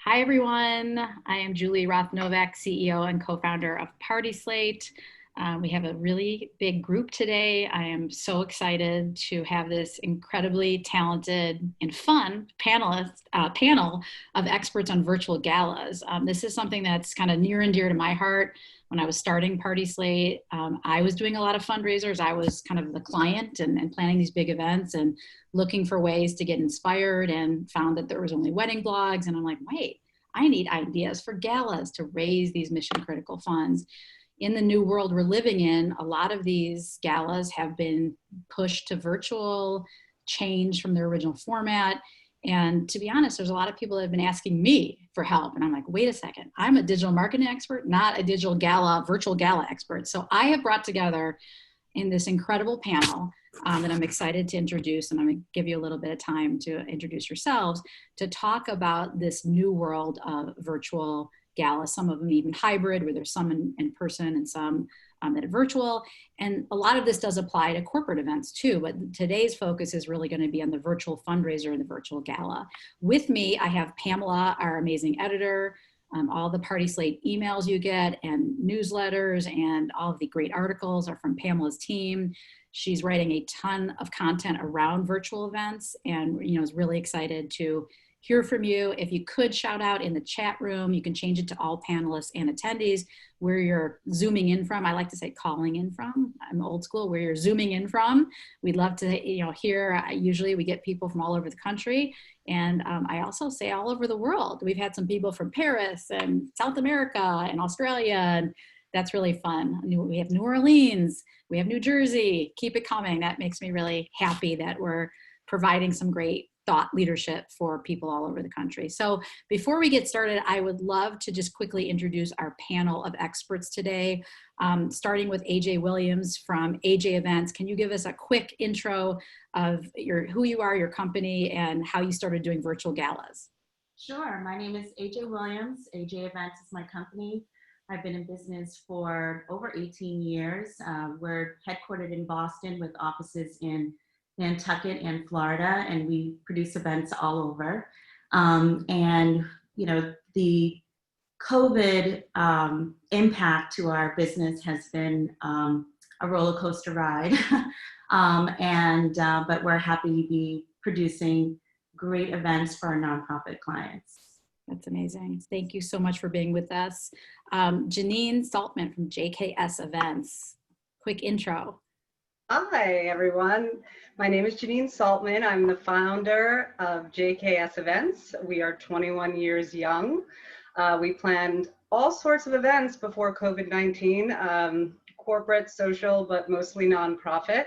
Hi, everyone. I am Julie Roth Novack, CEO and co-founder of PartySlate. We have a really big group today. I am so excited to have this incredibly talented and fun panel of experts on virtual galas. This is something that's kind of near and dear to my heart. When I was starting PartySlate, I was doing a lot of fundraisers. I was kind of the client and planning these big events and looking for ways to get inspired, and found that there was only wedding blogs. And I'm like, wait, I need ideas for galas to raise these mission critical funds. In the new world we're living in, a lot of these galas have been pushed to virtual, changed from their original format. And to be honest, there's a lot of people that have been asking me for help. And I'm like, wait a second, I'm a digital marketing expert, not a virtual gala expert. So I have brought together in this incredible panel that I'm excited to introduce, and I'm going to give you a little bit of time to introduce yourselves, to talk about this new world of virtual gala, some of them even hybrid, where there's some in person and some that are virtual. And a lot of this does apply to corporate events too, but today's focus is really going to be on the virtual fundraiser and the virtual gala. With me, I have Pamela, our amazing editor. All the PartySlate emails you get and newsletters and all of the great articles are from Pamela's team. She's writing a ton of content around virtual events, and is really excited to hear from you. If you could shout out in the chat room, you can change it to all panelists and attendees where you're zooming in from. I like to say calling in from. I'm old school, where you're zooming in from. We'd love to hear. Usually we get people from all over the country. And I also say all over the world. We've had some people from Paris and South America and Australia, and that's really fun. We have New Orleans, we have New Jersey. Keep it coming. That makes me really happy that we're providing some great thought leadership for people all over the country. So before we get started, I would love to just quickly introduce our panel of experts today, starting with AJ Williams from AJ Events. Can you give us a quick intro of who you are, your company, and how you started doing virtual galas? Sure. My name is AJ Williams. AJ Events is my company. I've been in business for over 18 years. We're headquartered in Boston with offices in Nantucket and Florida, and we produce events all over. The COVID impact to our business has been a roller coaster ride, but we're happy to be producing great events for our nonprofit clients. That's amazing. Thank you so much for being with us. Janeen Saltman from JKS Events. Quick intro. Hi, everyone. My name is Janeen Saltman. I'm the founder of JKS Events. We are 21 years young. We planned all sorts of events before COVID-19, corporate, social, but mostly nonprofit.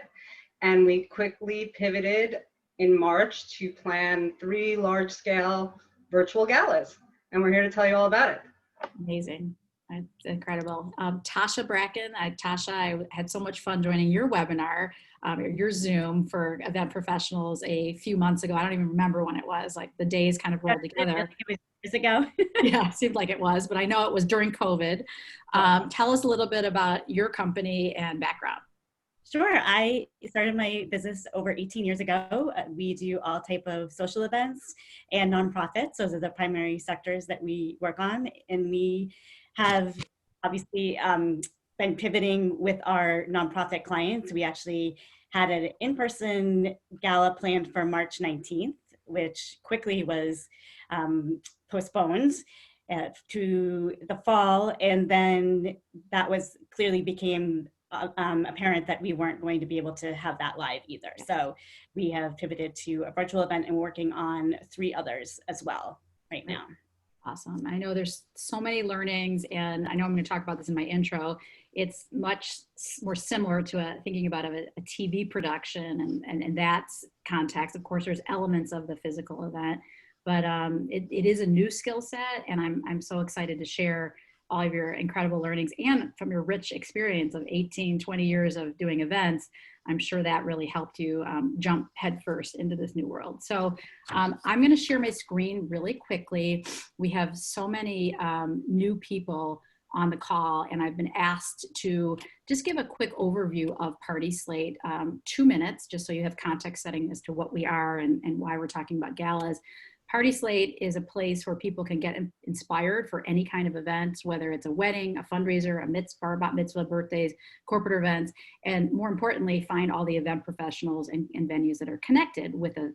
And we quickly pivoted in March to plan 3 large-scale virtual galas. And we're here to tell you all about it. Amazing. That's incredible. Tasha Bracken, Tasha, I had so much fun joining your webinar, your Zoom for event professionals a few months ago. I don't even remember when it was, like the days kind of rolled together. It was years ago. Yeah, it seemed like it was, but I know it was during COVID. Tell us a little bit about your company and background. Sure. I started my business over 18 years ago. We do all type of social events and nonprofits. Those are the primary sectors that we work on. And we have obviously been pivoting with our nonprofit clients. We actually had an in-person gala planned for March 19th, which quickly was postponed to the fall. And then that clearly became apparent that we weren't going to be able to have that live either. So we have pivoted to a virtual event and working on 3 others as well right now. Awesome. I know there's so many learnings, and I know I'm going to talk about this in my intro. It's much more similar to thinking about a TV production and that's context. Of course, there's elements of the physical event, but it is a new skill set, and I'm so excited to share all of your incredible learnings and from your rich experience of 18, 20 years of doing events. I'm sure that really helped you jump headfirst into this new world. So I'm going to share my screen really quickly. We have so many new people on the call, and I've been asked to just give a quick overview of PartySlate, 2 minutes, just so you have context setting as to what we are and why we're talking about galas. PartySlate is a place where people can get inspired for any kind of events, whether it's a wedding, a fundraiser, a mitzvah, bat mitzvah, birthdays, corporate events, and more importantly, find all the event professionals and venues that are connected with these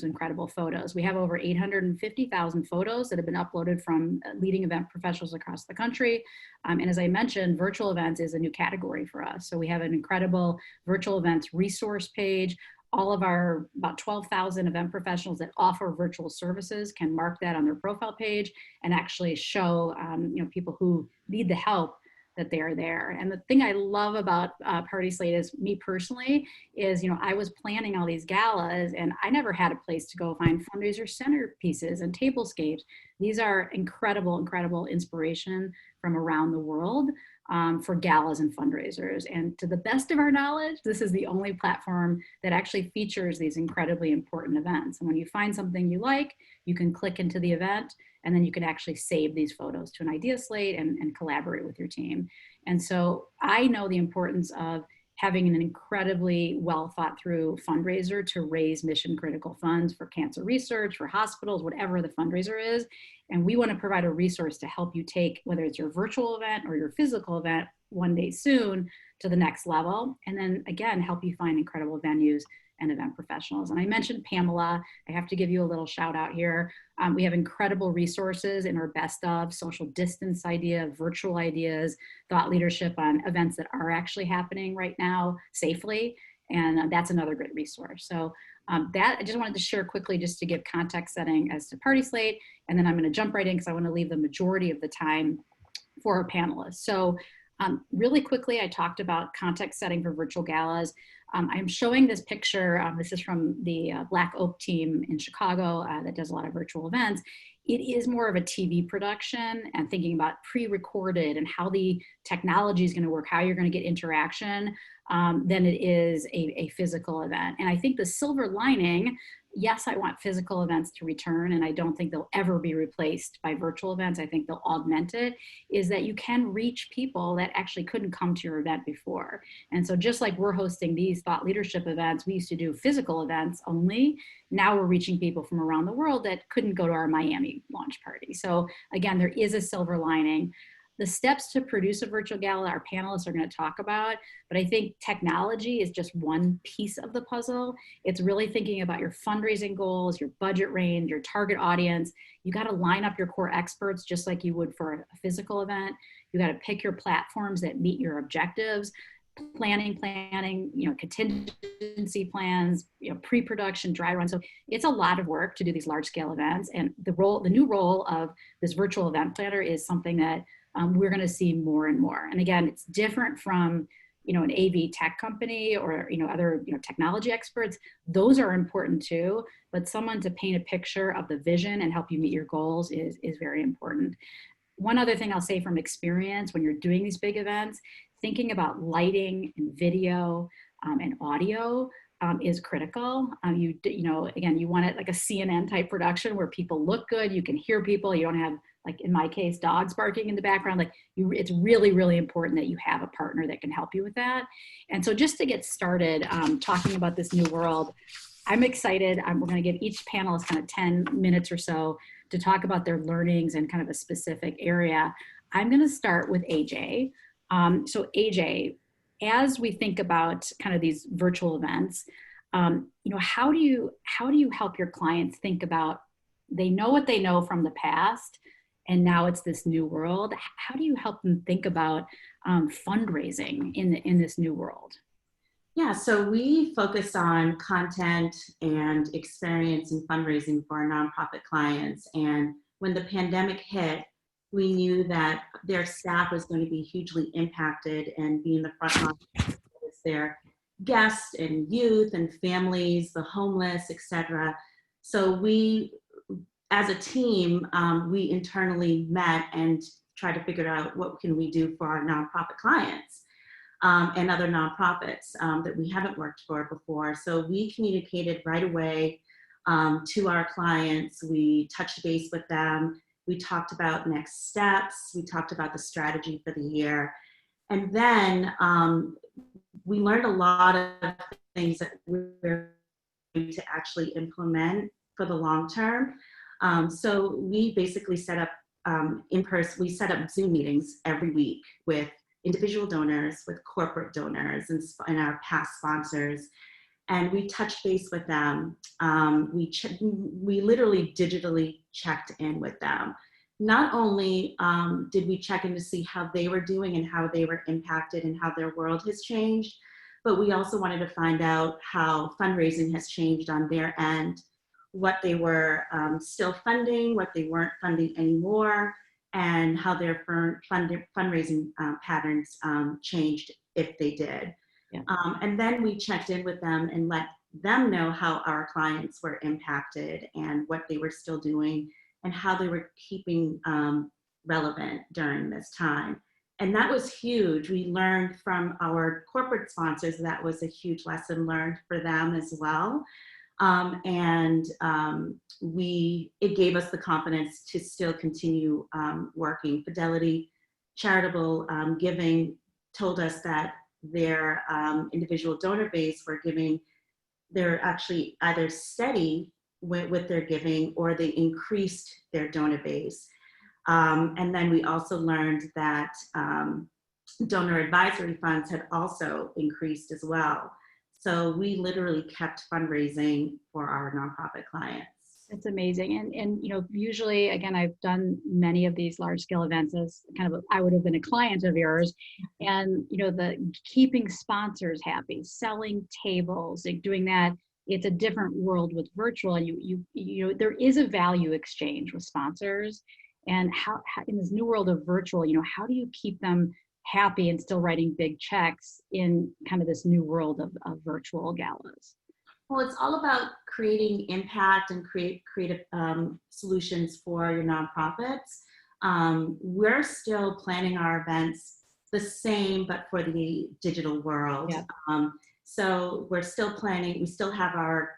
incredible photos. We have over 850,000 photos that have been uploaded from leading event professionals across the country. And as I mentioned, virtual events is a new category for us. So we have an incredible virtual events resource page. All of our about 12,000 event professionals that offer virtual services can mark that on their profile page and actually show people who need the help that they are there. And the thing I love about PartySlate is, me personally, is I was planning all these galas and I never had a place to go find fundraiser centerpieces and tablescapes. These are incredible, incredible inspiration from around the world for galas and fundraisers. And to the best of our knowledge, this is the only platform that actually features these incredibly important events. And when you find something you like, you can click into the event, and then you can actually save these photos to an idea slate and collaborate with your team. And so I know the importance of having an incredibly well thought through fundraiser to raise mission critical funds for cancer research, for hospitals, whatever the fundraiser is. And we want to provide a resource to help you take, whether it's your virtual event or your physical event one day soon, to the next level. And then again, help you find incredible venues and event professionals. And I mentioned Pamela. I have to give you a little shout out here. We have incredible resources in our best of social distance idea, virtual ideas, thought leadership on events that are actually happening right now safely. And that's another great resource. So that I just wanted to share quickly just to give context setting as to PartySlate. And then I'm going to jump right in because I want to leave the majority of the time for our panelists. So really quickly, I talked about context setting for virtual galas. I'm showing this picture. This is from the Black Oak team in Chicago that does a lot of virtual events. It is more of a TV production and thinking about pre-recorded and how the technology is going to work, how you're going to get interaction, than it is a physical event. And I think the silver lining, yes, I want physical events to return, and I don't think they'll ever be replaced by virtual events. I think they'll augment it, is that you can reach people that actually couldn't come to your event before. And so just like we're hosting these thought leadership events, we used to do physical events only. Now we're reaching people from around the world that couldn't go to our Miami launch party. So again, there is a silver lining. The steps to produce a virtual gala, our panelists are going to talk about, but I think technology is just one piece of the puzzle. It's really thinking about your fundraising goals, your budget range, your target audience. You got to line up your core experts just like you would for a physical event. You got to pick your platforms that meet your objectives. Planning, contingency plans, pre-production, dry run. So it's a lot of work to do these large scale events. And the new role of this virtual event planner is something that we're going to see more and more. And again, it's different from, an AV tech company or, other, technology experts. Those are important too, but someone to paint a picture of the vision and help you meet your goals is very important. One other thing I'll say from experience, when you're doing these big events, thinking about lighting and video and audio is critical. Again, you want it like a CNN type production where people look good, you can hear people, you don't have, like in my case, dogs barking in the background. It's really, really important that you have a partner that can help you with that. And so just to get started talking about this new world, I'm excited. We're going to give each panelist kind of 10 minutes or so to talk about their learnings in kind of a specific area. I'm going to start with AJ. So AJ, as we think about kind of these virtual events, how do you help your clients think about, they know what they know from the past, and now it's this new world. How do you help them think about fundraising in this new world? Yeah, so we focus on content and experience and fundraising for our nonprofit clients. And when the pandemic hit, we knew that their staff was going to be hugely impacted and be in the front line with their guests and youth and families, the homeless, etc. So we, as a team, we internally met and tried to figure out what can we do for our nonprofit clients and other nonprofits that we haven't worked for before. So we communicated right away to our clients. We touched base with them. We talked about next steps. We talked about the strategy for the year. And then we learned a lot of things that we're going to actually implement for the long term. So we basically set up we set up Zoom meetings every week with individual donors, with corporate donors, and our past sponsors. And we touched base with them. We literally digitally checked in with them. Not only did we check in to see how they were doing and how they were impacted and how their world has changed, but we also wanted to find out how fundraising has changed on their end, what they were still funding, what they weren't funding anymore, and how their fundraising patterns changed if they did. Yeah. And then we checked in with them and let them know how our clients were impacted and what they were still doing and how they were keeping relevant during this time. And that was huge. We learned from our corporate sponsors that was a huge lesson learned for them as well. It gave us the confidence to still continue working. Fidelity Charitable Giving told us that their individual donor base they're actually either steady with their giving or they increased their donor base. And then we also learned that donor advisory funds had also increased as well. So we literally kept fundraising for our nonprofit clients. It's amazing. And you know, usually, again, I've done many of these large scale events as kind of, I would have been a client of yours. And, you know, the keeping sponsors happy, selling tables, like doing that, it's a different world with virtual. And you know, there is a value exchange with sponsors. And how in this new world of virtual, you know, how do you keep them happy and still writing big checks in kind of this new world of virtual galas? Well, it's all about creating impact and creative solutions for your nonprofits. We're still planning our events the same, but for the digital world. Yeah. So we're still planning. We still have our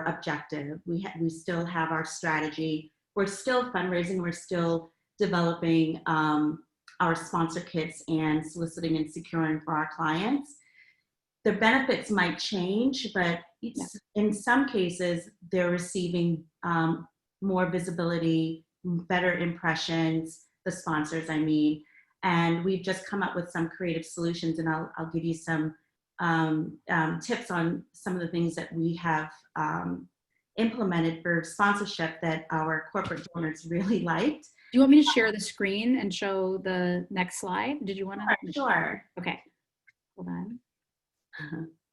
objective. We still have our strategy. We're still fundraising. We're still developing our sponsor kits and soliciting and securing for our clients. The benefits might change, but in some cases, they're receiving more visibility, better impressions, the sponsors, I mean. And we've just come up with some creative solutions, and I'll give you some tips on some of the things that we have implemented for sponsorship that our corporate donors really liked. Do you want me to share the screen and show the next slide? Did you want to? Sure. Okay, hold on.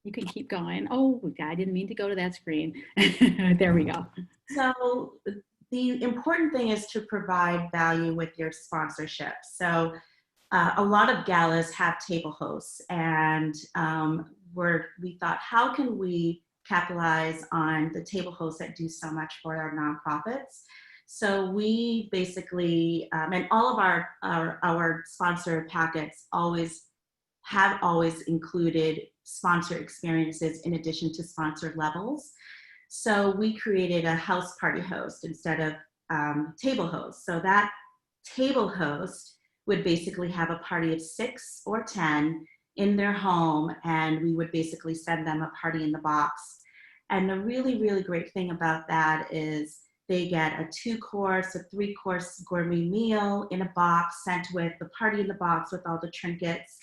You can keep going. Oh, I didn't mean to go to that screen. There we go. So the important thing is to provide value with your sponsorship. So a lot of galas have table hosts, and we thought, how can we capitalize on the table hosts that do so much for our nonprofits? So we basically, and all of our sponsor packets have always included sponsor experiences in addition to sponsor levels. So we created a house party host instead of table host. So that table host would basically have a party of 6 or 10 in their home, and we would basically send them a party in the box. And the really, really great thing about that is they get a 2-course, a 3-course gourmet meal in a box sent with the party in the box with all the trinkets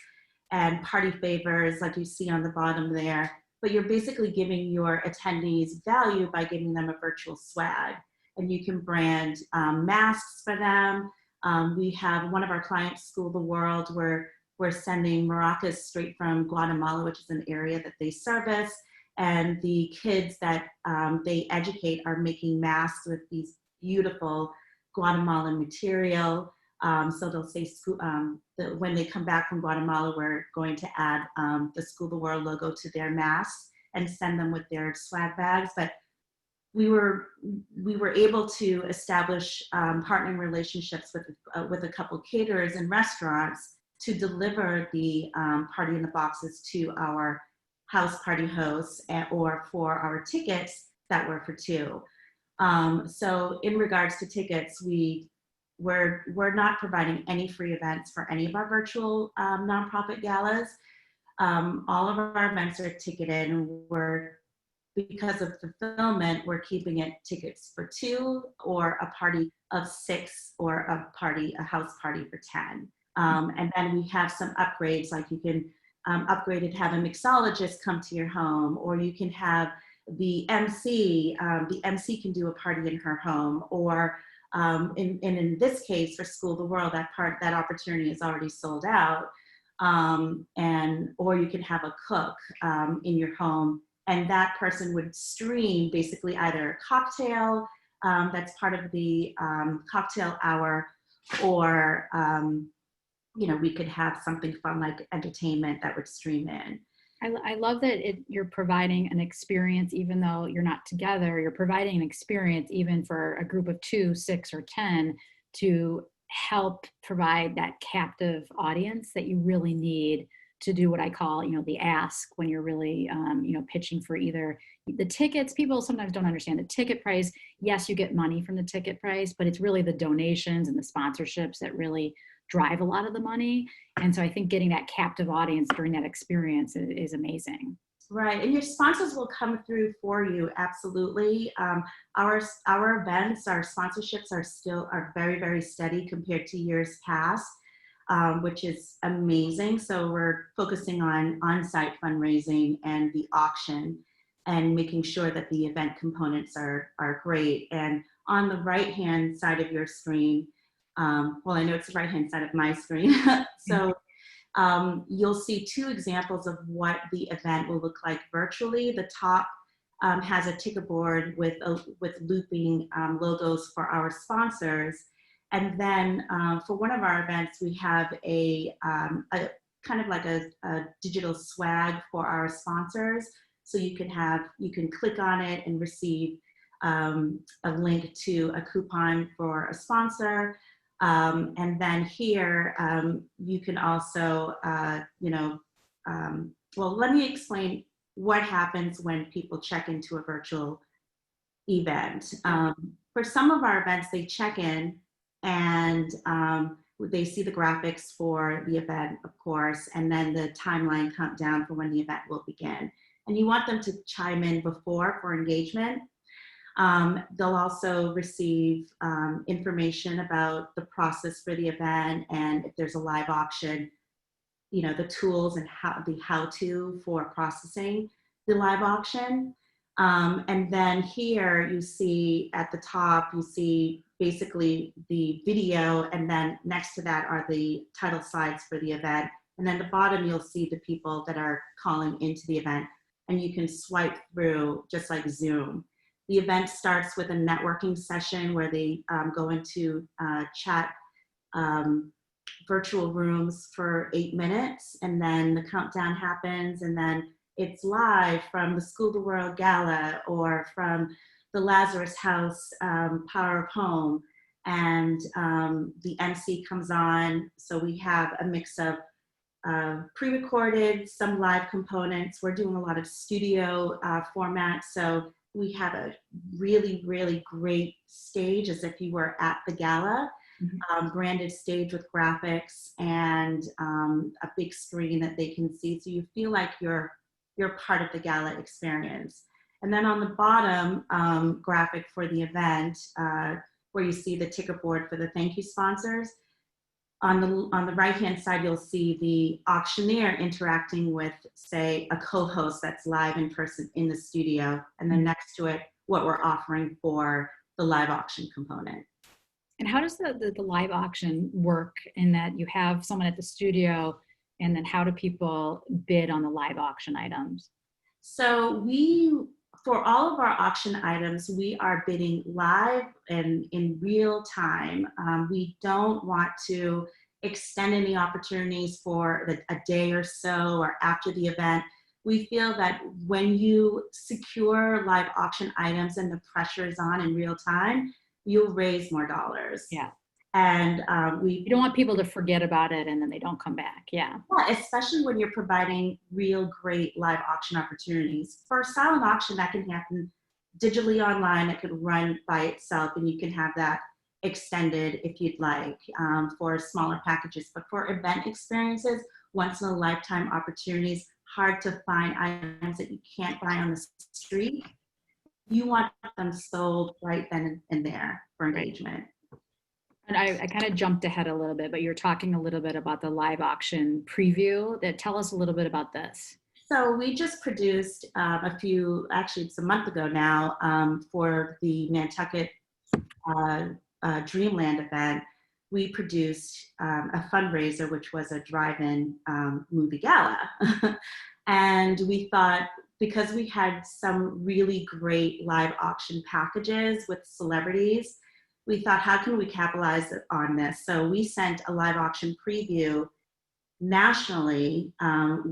and party favors like you see on the bottom there. But you're basically giving your attendees value by giving them a virtual swag. And you can brand masks for them. We have one of our clients, School the World, where we're sending maracas straight from Guatemala, which is an area that they service. And the kids that they educate are making masks with these beautiful Guatemalan material. So they'll say, when they come back from Guatemala, we're going to add the School the World logo to their masks and send them with their swag bags. But we were able to establish partnering relationships with a couple caterers and restaurants to deliver the party in the boxes to our house party hosts or for our tickets that were for 2. So in regards to tickets, we're not providing any free events for any of our virtual nonprofit galas. All of our events are ticketed, and we're because of fulfillment, we're keeping it tickets for 2 or a party of 6 or a house party for 10. And then we have some upgrades, like you can upgrade it, have a mixologist come to your home, or you can have the MC can do a party in her home, or in this case for School of the World, that opportunity is already sold out. Or you can have a cook in your home, and that person would stream basically either a cocktail that's part of the cocktail hour, or we could have something fun like entertainment that would stream in. I love that you're providing an experience, even though you're not together, you're providing an experience even for a group of 2, 6, or 10 to help provide that captive audience that you really need to do what I call, the ask when you're really, pitching for either the tickets. People sometimes don't understand the ticket price. Yes, you get money from the ticket price, but it's really the donations and the sponsorships that really drive a lot of the money. And so I think getting that captive audience during that experience is amazing. Right, and your sponsors will come through for you, absolutely. Our events, our sponsorships are very, very steady compared to years past, which is amazing. So we're focusing on on-site fundraising and the auction and making sure that the event components are great. And on the right-hand side of your screen, well, I know it's the right-hand side of my screen, so you'll see 2 examples of what the event will look like virtually. The top has a ticker board with looping logos for our sponsors. And then for one of our events, we have a kind of like a digital swag for our sponsors. So you can click on it and receive a link to a coupon for a sponsor. And then here, you can also, well, let me explain what happens when people check into a virtual event. For some of our events, they check in and they see the graphics for the event, of course, and then the timeline countdown for when the event will begin. And you want them to chime in before for engagement. They'll also receive information about the process for the event, and if there's a live auction, the tools and how-to for processing the live auction. And then here you see at the top, you see basically the video, and then next to that are the title slides for the event. And then the bottom, you'll see the people that are calling into the event, and you can swipe through just like Zoom. The event starts with a networking session where they go into chat virtual rooms for 8 minutes, and then the countdown happens, and then it's live from the School of the World Gala or from the Lazarus House Power of Home, and the MC comes on. So we have a mix of pre-recorded, some live components. We're doing a lot of studio formats, so we have a really, really great stage as if you were at the gala, branded stage with graphics and a big screen that they can see. So you feel like you're part of the gala experience. And then on the bottom graphic for the event, where you see the ticker board for the thank you sponsors, on the right-hand side, you'll see the auctioneer interacting with, say, a co-host that's live in person in the studio, and then next to it, what we're offering for the live auction component. And how does the live auction work in that you have someone at the studio, and then how do people bid on the live auction items? So for all of our auction items, we are bidding live and in real time. We don't want to extend any opportunities for a day or so or after the event. We feel that when you secure live auction items and the pressure is on in real time, you'll raise more dollars. Yeah. And you don't want people to forget about it and then they don't come back. Yeah, especially when you're providing real great live auction opportunities. For a silent auction, that can happen digitally online. It could run by itself, and you can have that extended if you'd like for smaller packages. But for event experiences, once in a lifetime opportunities, hard to find items that you can't buy on the street, you want them sold right then and there for engagement. And I kind of jumped ahead a little bit, but you're talking a little bit about the live auction preview. Tell us a little bit about this. So we just produced actually it's a month ago now, for the Nantucket Dreamland event. We produced a fundraiser, which was a drive-in movie gala. And we thought, because we had some really great live auction packages with celebrities, we thought, how can we capitalize on this? So we sent a live auction preview nationally.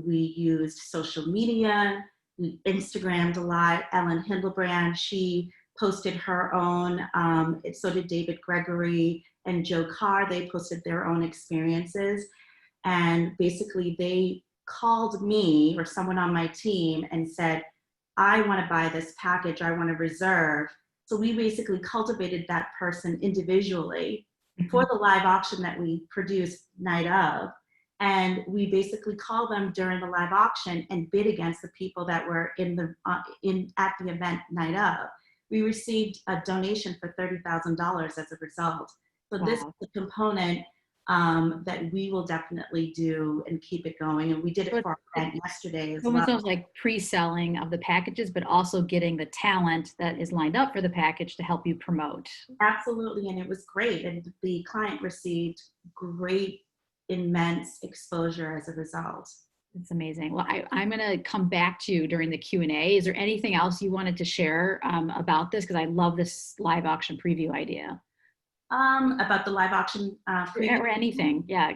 We used social media. We Instagrammed a lot. Ellen Hindlebrand, she posted her own. So did David Gregory and Joe Carr. They posted their own experiences. And basically they called me or someone on my team and said, I want to buy this package. I want to reserve. So we basically cultivated that person individually for the live auction that we produced night of. And we basically call them during the live auction and bid against the people that were at the event night of. We received a donation for $30,000 as a result. So this is a component that we will definitely do and keep it going. And we did it for our event yesterday as well. It sounds like pre-selling of the packages, but also getting the talent that is lined up for the package to help you promote. Absolutely, and it was great. And the client received great, immense exposure as a result. It's amazing. Well, I'm going to come back to you during the Q&A. Is there anything else you wanted to share about this? Because I love this live auction preview idea. About the live auction or anything. Yeah,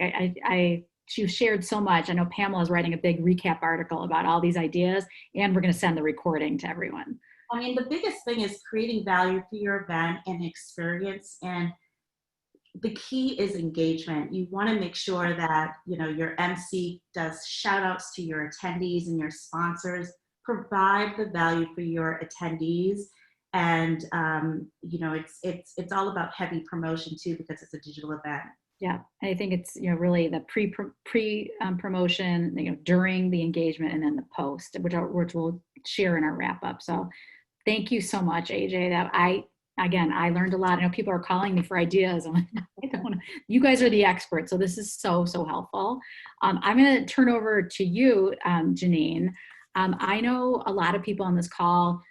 you shared so much. I know Pamela's writing a big recap article about all these ideas, and we're going to send the recording to everyone. I mean, the biggest thing is creating value for your event and experience, and the key is engagement. You want to make sure that, you know, your MC does shout outs to your attendees and your sponsors, provide the value for your attendees. And, you know, it's all about heavy promotion too, because it's a digital event. Yeah, I think it's, you know, really the pre promotion, you know, during the engagement, and then the post, which we'll share in our wrap up. So thank you so much, AJ. That I learned a lot. I know people are calling me for ideas. I'm like, I don't want to. You guys are the experts, so this is so helpful. I'm going to turn over to you, Janeen. I know a lot of people on this call,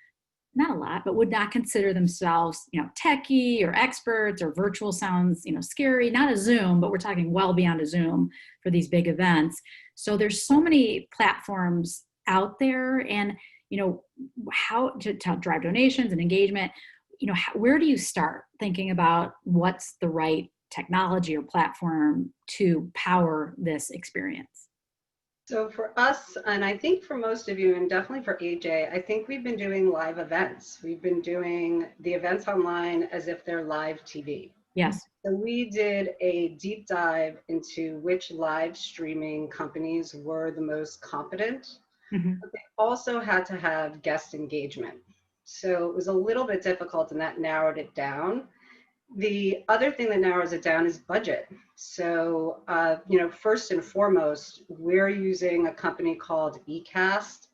not a lot, but would not consider themselves, you know, techie or experts, or virtual sounds, you know, scary. Not a Zoom, but we're talking well beyond a Zoom for these big events. So there's so many platforms out there, and, you know, how to drive donations and engagement. You know, where do you start thinking about what's the right technology or platform to power this experience? So for us, and I think for most of you, and definitely for AJ, I think we've been doing live events. We've been doing the events online as if they're live TV. Yes. So we did a deep dive into which live streaming companies were the most competent, but they also had to have guest engagement. So it was a little bit difficult, and that narrowed it down. The other thing that narrows it down is budget. So, you know, first and foremost, we're using a company called eCast,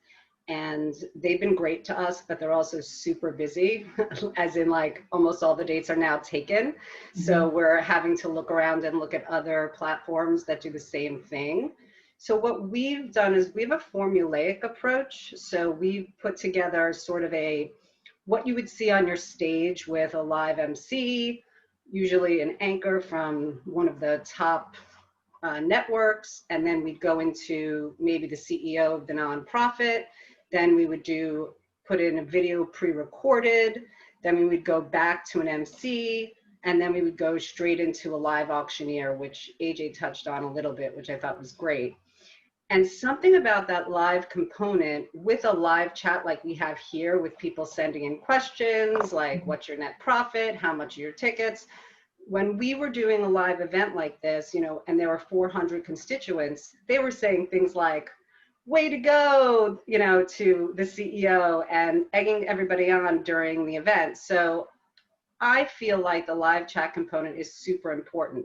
and they've been great to us, but they're also super busy, as in like almost all the dates are now taken. So we're having to look around and look at other platforms that do the same thing. So what we've done is we have a formulaic approach. So we've put together sort of what you would see on your stage with a live MC, usually an anchor from one of the top networks, and then we'd go into maybe the CEO of the nonprofit. Then we would put in a video pre-recorded. Then we would go back to an MC, and then we would go straight into a live auctioneer, which AJ touched on a little bit, which I thought was great. And something about that live component with a live chat like we have here, with people sending in questions like, what's your net profit? How much are your tickets? When we were doing a live event like this, you know, and there were 400 constituents, they were saying things like, way to go, you know, to the CEO, and egging everybody on during the event. So I feel like the live chat component is super important.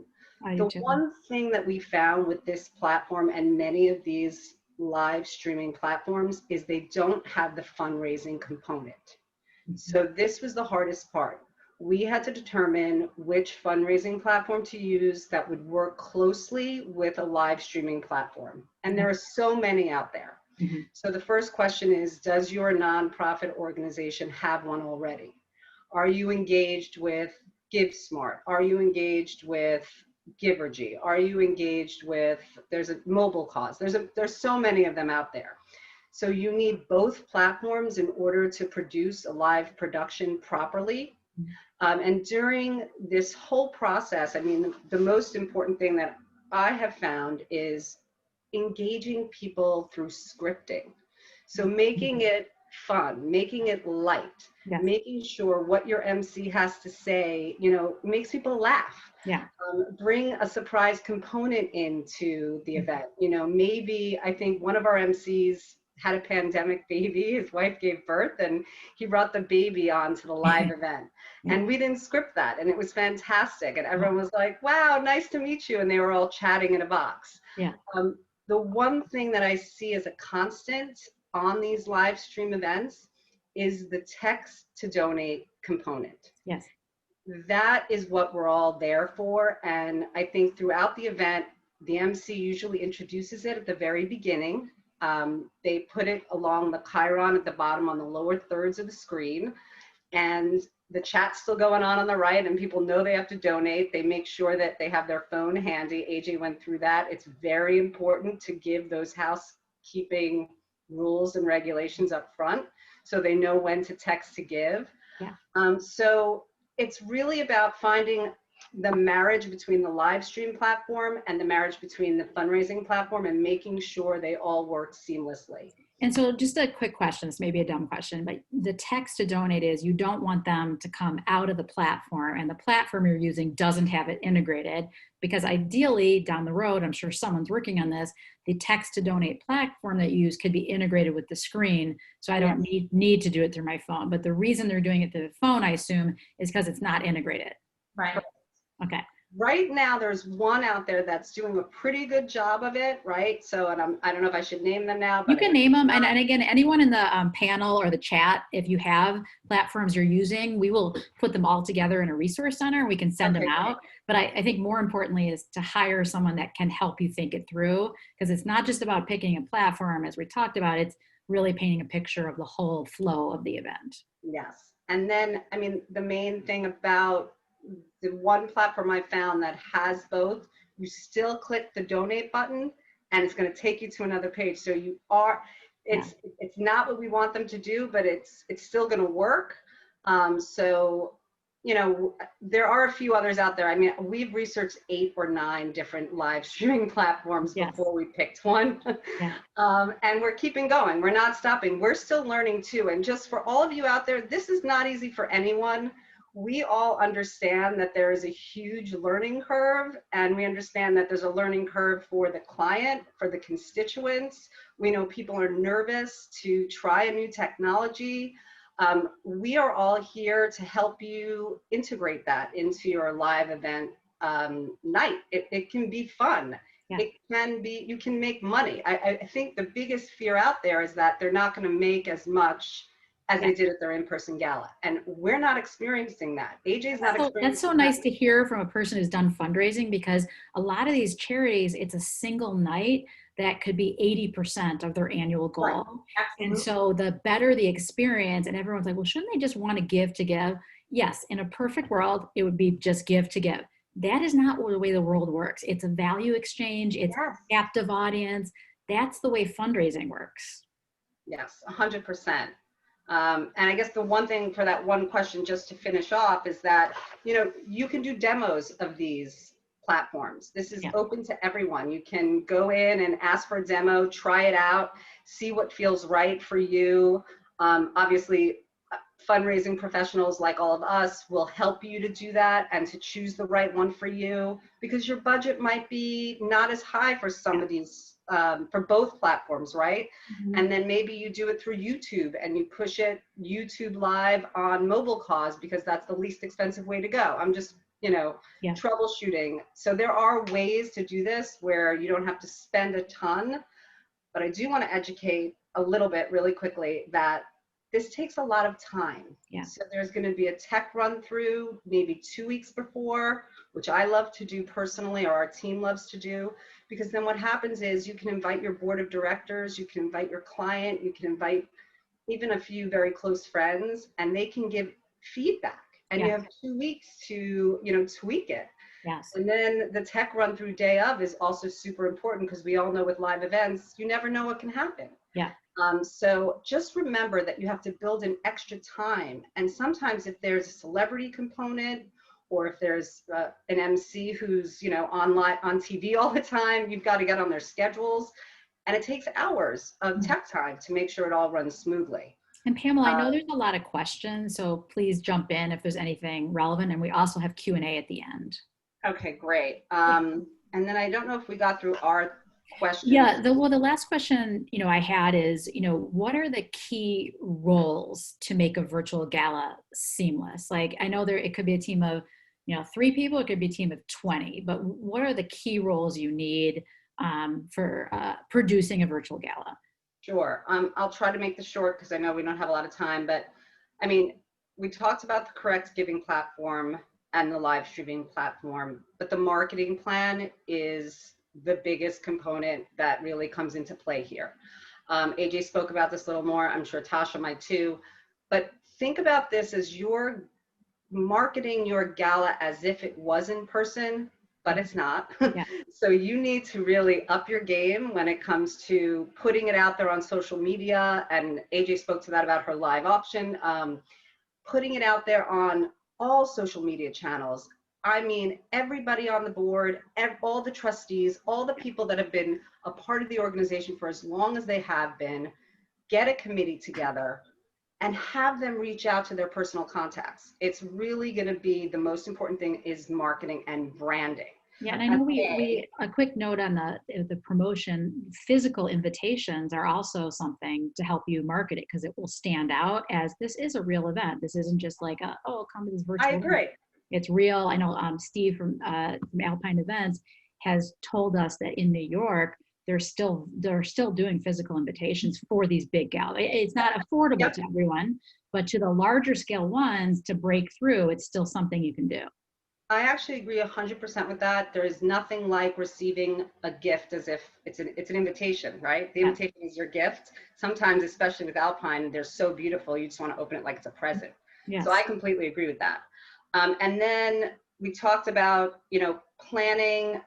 The one thing that we found with this platform and many of these live streaming platforms is they don't have the fundraising component. So this was the hardest part. We had to determine which fundraising platform to use that would work closely with a live streaming platform. And there are so many out there. Mm-hmm. So the first question is, does your nonprofit organization have one already? Are you engaged with GiveSmart? Are you engaged with Givergy? Are you engaged with, there's a mobile cause. There's so many of them out there. So you need both platforms in order to produce a live production properly. And during this whole process, I mean, the most important thing that I have found is engaging people through scripting. So making it fun, making it light, Yes. making sure what your MC has to say, you know, makes people laugh. Yeah. Bring a surprise component into the event. You know, maybe I think one of our MCs had a pandemic baby. His wife gave birth and he brought the baby onto the live event. And we didn't script that. And it was fantastic. And everyone was like, wow, nice to meet you. And they were all chatting in a box. Yeah. The one thing that I see as a constant on these live stream events is the text to donate component. Yes. That is what we're all there for. And I think throughout the event, the MC usually introduces it at the very beginning. They put it along the chyron at the bottom on the lower thirds of the screen. And the chat's still going on the right, and people know they have to donate. They make sure that they have their phone handy. AJ went through that. It's very important to give those housekeeping rules and regulations up front so they know when to text to give. Yeah. So it's really about finding the marriage between the live stream platform and the marriage between the fundraising platform and making sure they all work seamlessly. And so just a quick question, this may be a dumb question, but the text to donate is you don't want them to come out of the platform and the platform you're using doesn't have it integrated, because ideally down the road, I'm sure someone's working on this, the text to donate platform that you use could be integrated with the screen. So I don't need to do it through my phone. But the reason they're doing it through the phone, I assume, is because it's not integrated. Right. Okay. Right now, there's one out there that's doing a pretty good job of it, right? So, and I don't know if I should name them now. But you can name them. And again, anyone in the panel or the chat, if you have platforms you're using, we will put them all together in a resource center and we can send them out. But I think more importantly is to hire someone that can help you think it through, because it's not just about picking a platform, as we talked about, it's really painting a picture of the whole flow of the event. Yes. And then, I mean, the main thing about the one platform I found that has both, you still click the donate button and it's going to take you to another page. So you are, it's not what we want them to do, but it's still going to work. So, you know, there are a few others out there. I mean, we've researched 8 or 9 different live streaming platforms before we picked one. And we're keeping going. We're not stopping. We're still learning too. And just for all of you out there, this is not easy for anyone. We all understand that there is a huge learning curve, and we understand that there's a learning curve for the client, for the constituents. We know people are nervous to try a new technology. We are all here to help you integrate that into your live event night. It can be fun. Yeah. It can be, you can make money. I think the biggest fear out there is that they're not going to make as much as they did at their in-person gala. And we're not experiencing that. AJ's not experiencing that. That's so nice to hear from a person who's done fundraising, because a lot of these charities, it's a single night that could be 80% of their annual goal. Right. And so the better the experience, and everyone's like, well, shouldn't they just want to give to give? Yes, in a perfect world, it would be just give to give. That is not the way the world works. It's a value exchange. It's a captive audience. That's the way fundraising works. Yes, 100%. And I guess the one thing for that one question, just to finish off, is that, you know, you can do demos of these platforms. This is open to everyone. You can go in and ask for a demo, try it out, see what feels right for you. Obviously, fundraising professionals like all of us will help you to do that and to choose the right one for you, because your budget might be not as high for some of these, for both platforms, right? Mm-hmm. And then maybe you do it through YouTube and you push it YouTube live on mobile cause because that's the least expensive way to go. I'm just, you know, troubleshooting. So there are ways to do this where you don't have to spend a ton. but I do want to educate a little bit really quickly that this takes a lot of time. Yeah. So there's going to be a tech run through maybe 2 weeks before, which I love to do personally, or our team loves to do, because then what happens is you can invite your board of directors, you can invite your client, you can invite even a few very close friends, and they can give feedback. And you have 2 weeks to, tweak it. Yes. And then the tech run through day of is also super important, because we all know with live events, you never know what can happen. Yeah. So just remember that you have to build in extra time. And sometimes if there's a celebrity component, or if there's an MC who's, online on TV all the time, you've got to get on their schedules. And it takes hours of tech time to make sure it all runs smoothly. And Pamela, I know there's a lot of questions, so please jump in if there's anything relevant. And we also have Q&A at the end. Okay, great. And then I don't know if we got through our questions. Yeah, the last question, I had is, what are the key roles to make a virtual gala seamless? Like, I know it could be a team of, 3 people, it could be a team of 20, but what are the key roles you need for producing a virtual gala? Sure. I'll try to make this short because I know we don't have a lot of time, but we talked about the correct giving platform and the live streaming platform, but the marketing plan is the biggest component that really comes into play here. AJ spoke about this a little more. I'm sure Tasha might too, but think about this as you're marketing your gala as if it was in person, but it's not. Yeah. So you need to really up your game when it comes to putting it out there on social media. And AJ spoke to that about her live option, putting it out there on all social media channels. Everybody on the board, all the trustees, all the people that have been a part of the organization for as long as they have been, get a committee together and have them reach out to their personal contacts. It's really going to be the most important thing is marketing and branding. Yeah, and I know we a quick note on the promotion, physical invitations are also something to help you market it, because it will stand out as this is a real event. This isn't just like come to this virtual event. I agree. It's real. I know Steve from Alpine Events has told us that in New York, they're still doing physical invitations for these big galas. It's not affordable to everyone, but to the larger scale ones to break through, it's still something you can do. I actually agree 100% with that. There is nothing like receiving a gift as if it's an invitation, right? The invitation is your gift. Sometimes, especially with Alpine, they're so beautiful, you just want to open it like it's a present. Yes. So I completely agree with that. And then we talked about, planning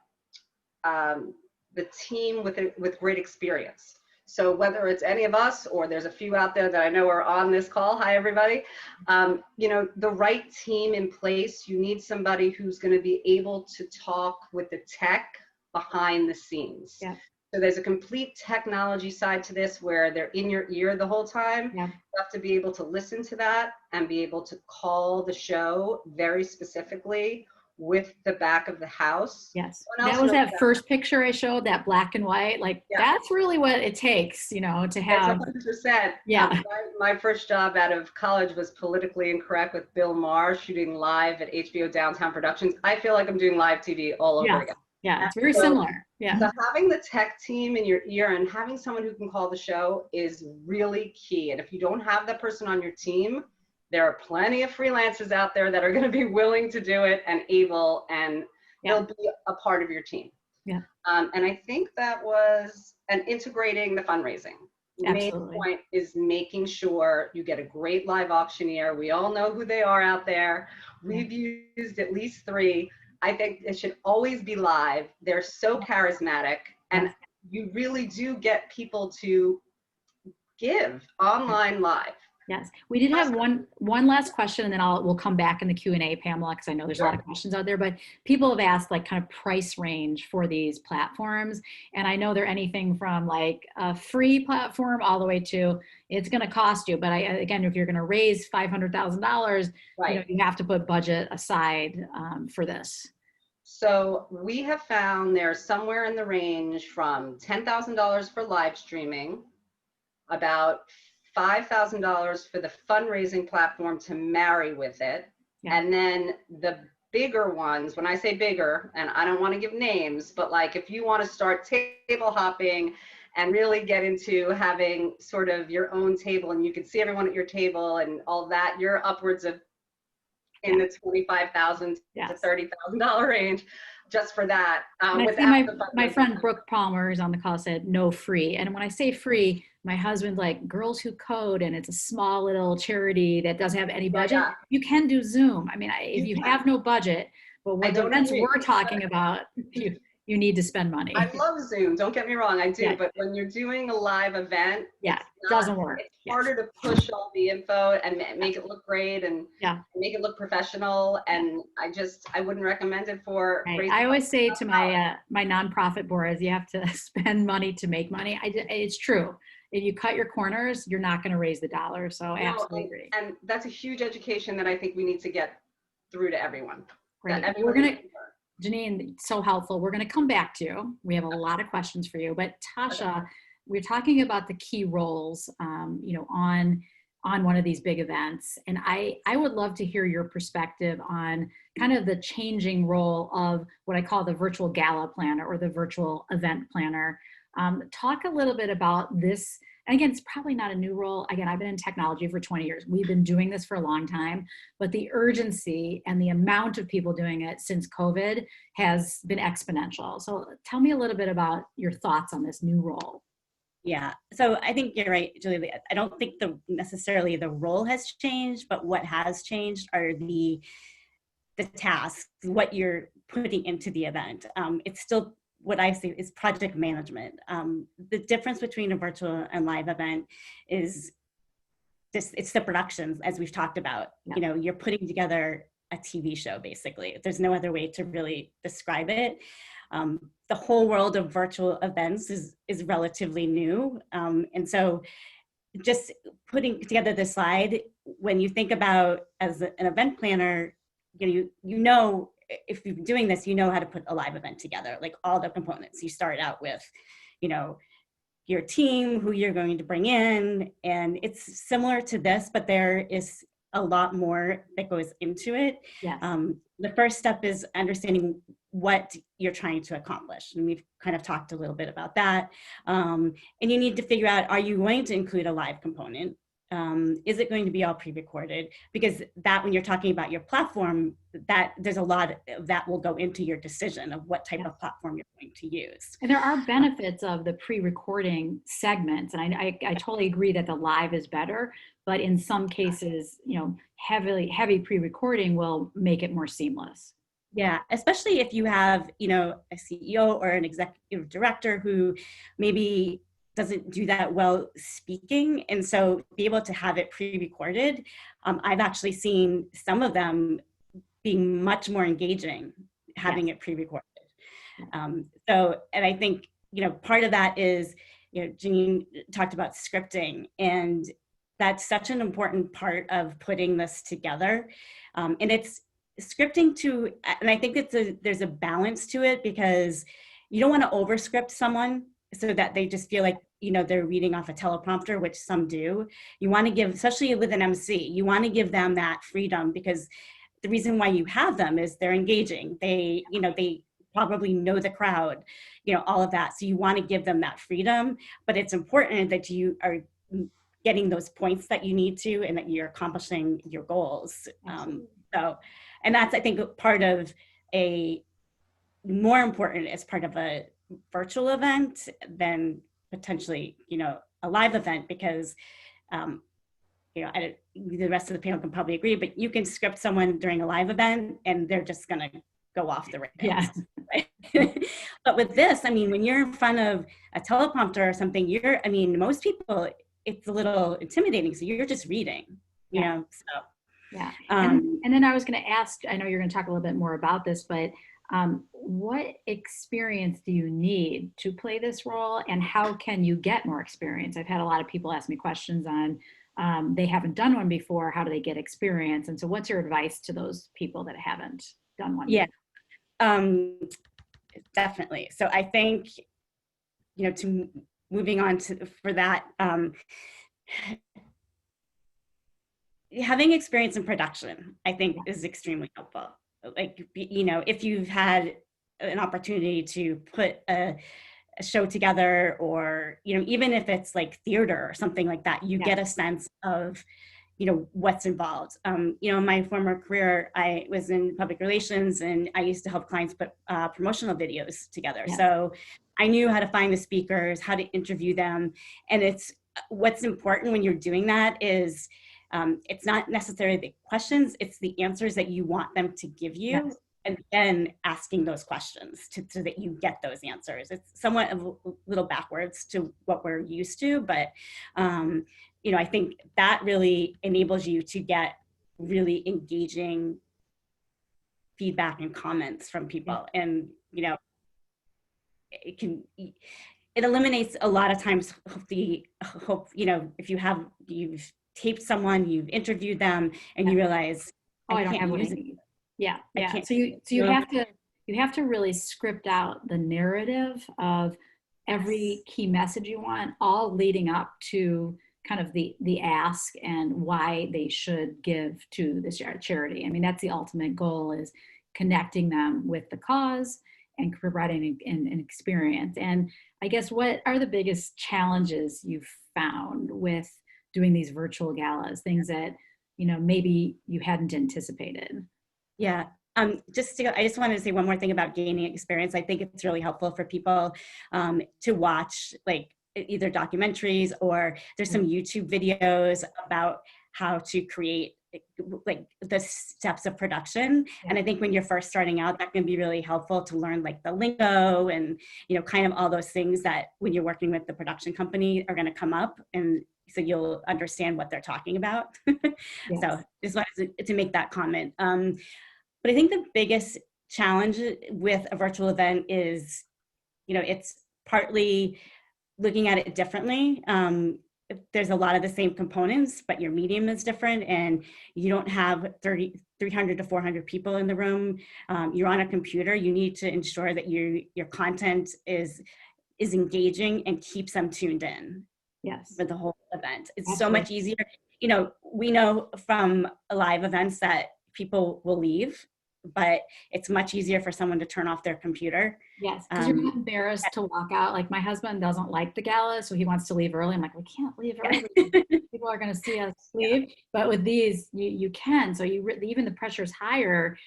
the team with great experience. So whether it's any of us or there's a few out there that I know are on this call, hi everybody, the right team in place, you need somebody who's going to be able to talk with the tech behind the scenes. Yeah. So there's a complete technology side to this where they're in your ear the whole time. Yeah. You have to be able to listen to that and be able to call the show very specifically with the back of the house. Yes. That was that first picture I showed, that black and white. That's really what it takes, to have. It's 100%. Yeah. My first job out of college was Politically Incorrect with Bill Maher, shooting live at HBO Downtown Productions. I feel like I'm doing live TV all over again. Yeah, it's very similar. Yeah. So having the tech team in your ear and having someone who can call the show is really key. And if you don't have that person on your team, there are plenty of freelancers out there that are going to be willing to do it and able, and they'll be a part of your team. Yeah. And I think that was integrating the fundraising. The main point is making sure you get a great live auctioneer. We all know who they are out there. We've used at least 3. I think it should always be live. They're so charismatic, and you really do get people to give online live. Yes, we did have one last question, and then we'll come back in the Q&A, Pamela, because I know there's a lot of questions out there, but people have asked kind of price range for these platforms. And I know they're anything from a free platform all the way to it's going to cost you. But again, if you're going to raise $500,000, you have to put budget aside for this. So we have found there's somewhere in the range from $10,000 for live streaming, about $5,000 for the fundraising platform to marry with it. Yeah. And then the bigger ones, when I say bigger, and I don't want to give names, but if you want to start table hopping and really get into having sort of your own table, and you can see everyone at your table and all that, you're upwards of in the $25,000 to Yes. $30,000 range just for that. And I see my friend Brooke Palmer is on the call, said no free. And when I say free, my husband's like, Girls Who Code, and it's a small little charity that doesn't have any budget. Yeah. You can do Zoom. I mean, if you have no budget, but what the events we're talking about, you need to spend money. I love Zoom, don't get me wrong, I do, Yeah. but when you're doing a live event, yeah, it doesn't work. It's harder to push all the info and make it look great and Yeah. make it look professional, and I wouldn't recommend it for Right. I always say to my my nonprofit boards, you have to spend money to make money. It's true. If you cut your corners, you're not going to raise the dollar. So absolutely agree. And that's a huge education that I think we need to get through to everyone. Right. We're going to, Janeen, so helpful. We're going to come back to you. We have a lot of questions for you, but Tasha, we're talking about the key roles, you know, on one of these big events. And I would love to hear your perspective on kind of the changing role of what I call the virtual gala planner or the virtual event planner. Talk a little bit about this. And again, it's probably not a new role. Again, I've been in technology for 20 years. We've been doing this for a long time, but the urgency and the amount of people doing it since COVID has been exponential. So tell me a little bit about your thoughts on this new role. Yeah, so I think you're right, Julie. I don't think necessarily the role has changed, but what has changed are the tasks, what you're putting into the event. It's still what I say is project management. The difference between a virtual and live event is it's the productions, as we've talked about. Yeah. You know, you're putting together a TV show, basically. There's no other way to really describe it. The whole world of virtual events is relatively new. And so just putting together this slide, when you think about as an event planner, you know, if you're doing this, you know how to put a live event together, like all the components. You start out with, you know, your team, who you're going to bring in, and it's similar to this, but there is a lot more that goes into it. Yes. The first step is understanding what you're trying to accomplish. And we've kind of talked a little bit about that. And you need to figure out, are you going to include a live component? Is it going to be all pre-recorded? Because that, when you're talking about your platform, that there's a lot that will go into your decision of what type of platform you're going to use. And there are benefits of the pre-recording segments. And I totally agree that the live is better, but in some cases, you know, heavy pre-recording will make it more seamless. Yeah, especially if you have, you know, a CEO or an executive director who maybe doesn't do that well speaking. And so be able to have it pre-recorded. I've actually seen some of them being much more engaging, having it pre-recorded. So, and I think, you know, part of that is, you know, Janeen talked about scripting, and that's such an important part of putting this together. And it's scripting to, and I think there's a balance to it, because you don't want to over-script someone so that they just feel like, you know, they're reading off a teleprompter, which some do. You want to give, especially with an MC, you want to give them that freedom, because the reason why you have them is they're engaging. They, you know, they probably know the crowd, you know, all of that. So you want to give them that freedom, but it's important that you are getting those points that you need to, and that you're accomplishing your goals. So, and that's, I think, part of more important as part of a virtual event than potentially, you know, a live event, because, you know, the rest of the panel can probably agree, but you can script someone during a live event and they're just going to go off the rails. Yeah. Right? But with this, I mean, when you're in front of a teleprompter or something, I mean, most people, it's a little intimidating. So you're just reading, you know, so. Yeah. And then I was going to ask, I know you're going to talk a little bit more about this, but what experience do you need to play this role, and how can you get more experience? I've had a lot of people ask me questions on they haven't done one before. How do they get experience? And so what's your advice to those people that haven't done one? Yeah, definitely. So I think, you know, moving on for that, having experience in production, I think, is extremely helpful. Like, you know, if you've had an opportunity to put a show together, or, you know, even if it's like theater or something like that, you get a sense of, you know, what's involved. You know, in my former career, I was in public relations, and I used to help clients put promotional videos together. So I knew how to find the speakers, how to interview them. And it's what's important when you're doing that is it's not necessarily the questions, it's the answers that you want them to give you. And then asking those questions so that you get those answers. It's somewhat a little backwards to what we're used to, but you know, I think that really enables you to get really engaging feedback and comments from people. And, you know, it eliminates a lot of times the hope, you know, if you've taped someone, you've interviewed them, and you realize, I don't have what I need. Yeah. So you have to really script out the narrative of every key message you want, all leading up to kind of the ask and why they should give to the charity. I mean, that's the ultimate goal, is connecting them with the cause and providing an experience. And I guess, what are the biggest challenges you've found with doing these virtual galas, things that, you know, maybe you hadn't anticipated? Yeah. I just wanted to say one more thing about gaining experience. I think it's really helpful for people to watch, like, either documentaries, or there's some YouTube videos about how to create, like, the steps of production. And I think when you're first starting out, that can be really helpful to learn, like, the lingo and, you know, kind of all those things that when you're working with the production company are going to come up, and so you'll understand what they're talking about. So just wanted to make that comment. But I think the biggest challenge with a virtual event is, you know, it's partly looking at it differently. There's a lot of the same components, but your medium is different, and you don't have 300 to 400 people in the room. You're on a computer. You need to ensure that your content is engaging and keeps them tuned in. For the whole event. It's so much easier. You know, we know from live events that people will leave, but it's much easier for someone to turn off their computer. Yes, because you're not embarrassed to walk out. Like, my husband doesn't like the gala, so he wants to leave early. I'm like, we can't leave early. People are going to see us leave. But with these, you can. So even the pressure is higher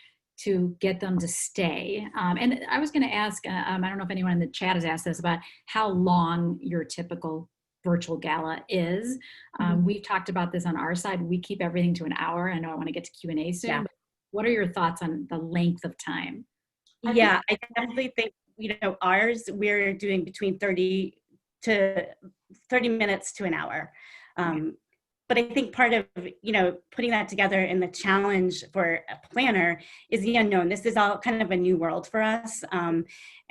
to get them to stay. And I was going to ask, I don't know if anyone in the chat has asked this, about how long your typical virtual gala is. We've talked about this on our side. We keep everything to an hour. I know I want to get to Q&A soon. But what are your thoughts on the length of time? I definitely think, you know, ours, we're doing between 30 minutes to an hour. But I think part of, you know, putting that together and the challenge for a planner is the unknown. This is all kind of a new world for us. And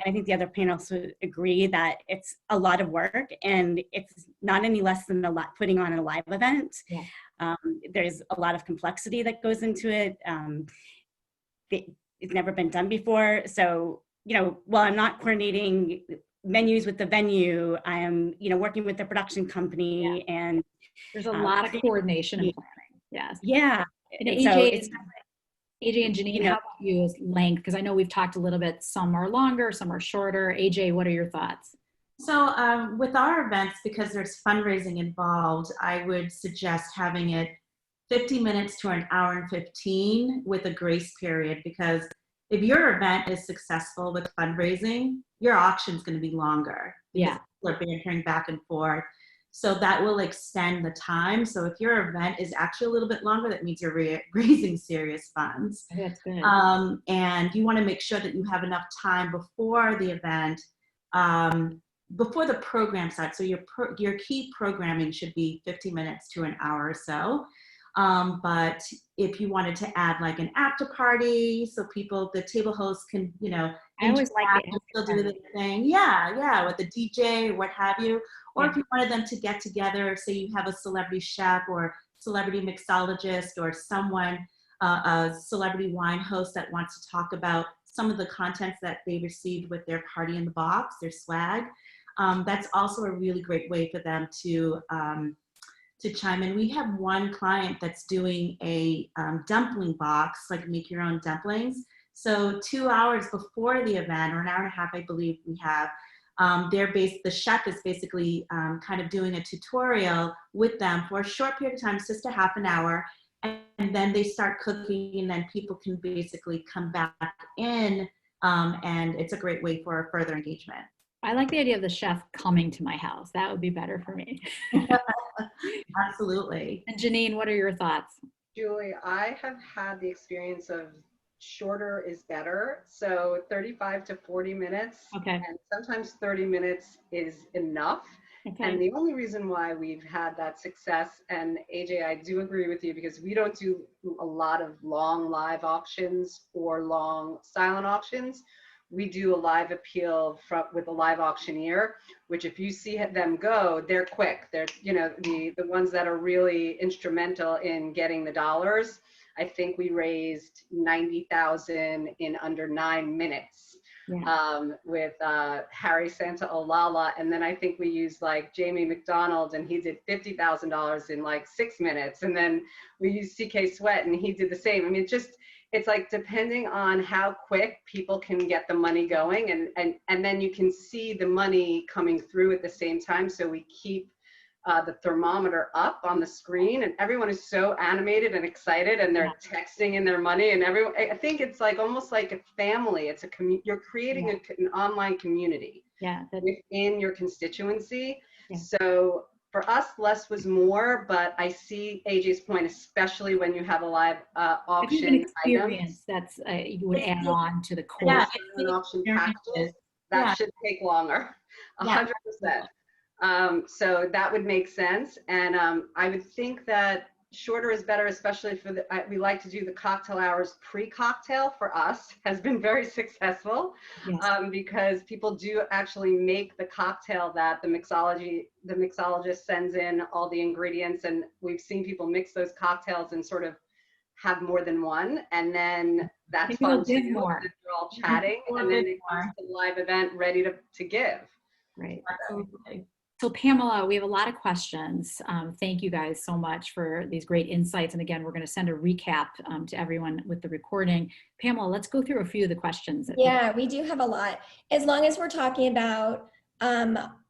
I think the other panelists would agree that it's a lot of work, and it's not any less than putting on a live event. There's a lot of complexity that goes into it. It's never been done before. So, you know, while I'm not coordinating menus with the venue, I am, you know, working with the production company, and there's a lot of coordination and planning. And AJ and Janeen, how about you as length? Because I know we've talked a little bit, some are longer, some are shorter. AJ, what are your thoughts? So with our events, because there's fundraising involved, I would suggest having it 50 minutes to an hour and 15 with a grace period, because if your event is successful with fundraising, your auction is going to be longer. People are bantering back and forth. So that will extend the time. So if your event is actually a little bit longer, that means you're raising serious funds. That's good. And you want to make sure that you have enough time before the event, before the program starts. So your key programming should be 50 minutes to an hour or so. But if you wanted to add like an after party, so the table hosts can, you know, I always like it. Still do the thing. With the DJ or what have you. Or if you wanted them to get together, say you have a celebrity chef or celebrity mixologist or someone, a celebrity wine host that wants to talk about some of the contents that they received with their party in the box, their swag. That's also a really great way for them to chime in. We have one client that's doing a dumpling box, like make your own dumplings. So 2 hours before the event, or an hour and a half, I believe we have, The chef is basically kind of doing a tutorial with them for a short period of time, it's just a half an hour, and then they start cooking, and then people can basically come back in, and it's a great way for further engagement. I like the idea of the chef coming to my house. That would be better for me. Absolutely. And Janeen, what are your thoughts? Julie, I have had the experience of shorter is better. So 35 to 40 minutes, Okay. and sometimes 30 minutes is enough. Okay. And the only reason why we've had that success, and AJ, I do agree with you, because we don't do a lot of long live auctions or long silent auctions. We do a live appeal with a live auctioneer, which if you see them go, they're quick. They're, you know, the ones that are really instrumental in getting the dollars. I think we raised 90,000 in under 9 minutes. Yeah. With Harry Santa Olala, and then I think we used like Jamie McDonald, and he did $50,000 in like 6 minutes, and then we used CK Sweat, and he did the same. I mean, it's like depending on how quick people can get the money going, and then you can see the money coming through at the same time. So we keep the thermometer up on the screen, and everyone is so animated and excited, and they're texting in their money, and everyone, I think it's like almost like a family. It's you're creating an online community within your constituency. So for us, less was more, but I see AJ's point, especially when you have a live auction an experience that's you would add on to the course. An auction packages that should take longer, 100%. So that would make sense, and I would think that shorter is better, especially for we like to do the cocktail hours pre-cocktail. For us has been very successful, because people do actually make the cocktail that the mixologist sends in all the ingredients, and we've seen people mix those cocktails and sort of have more than one, and then that's fun too. More. They're all chatting, and then it comes to the live event ready to give. Right. So Pamela, we have a lot of questions. Thank you guys so much for these great insights. And again, we're going to send a recap to everyone with the recording. Pamela, let's go through a few of the questions. Yeah, we do have a lot. As long as we're talking about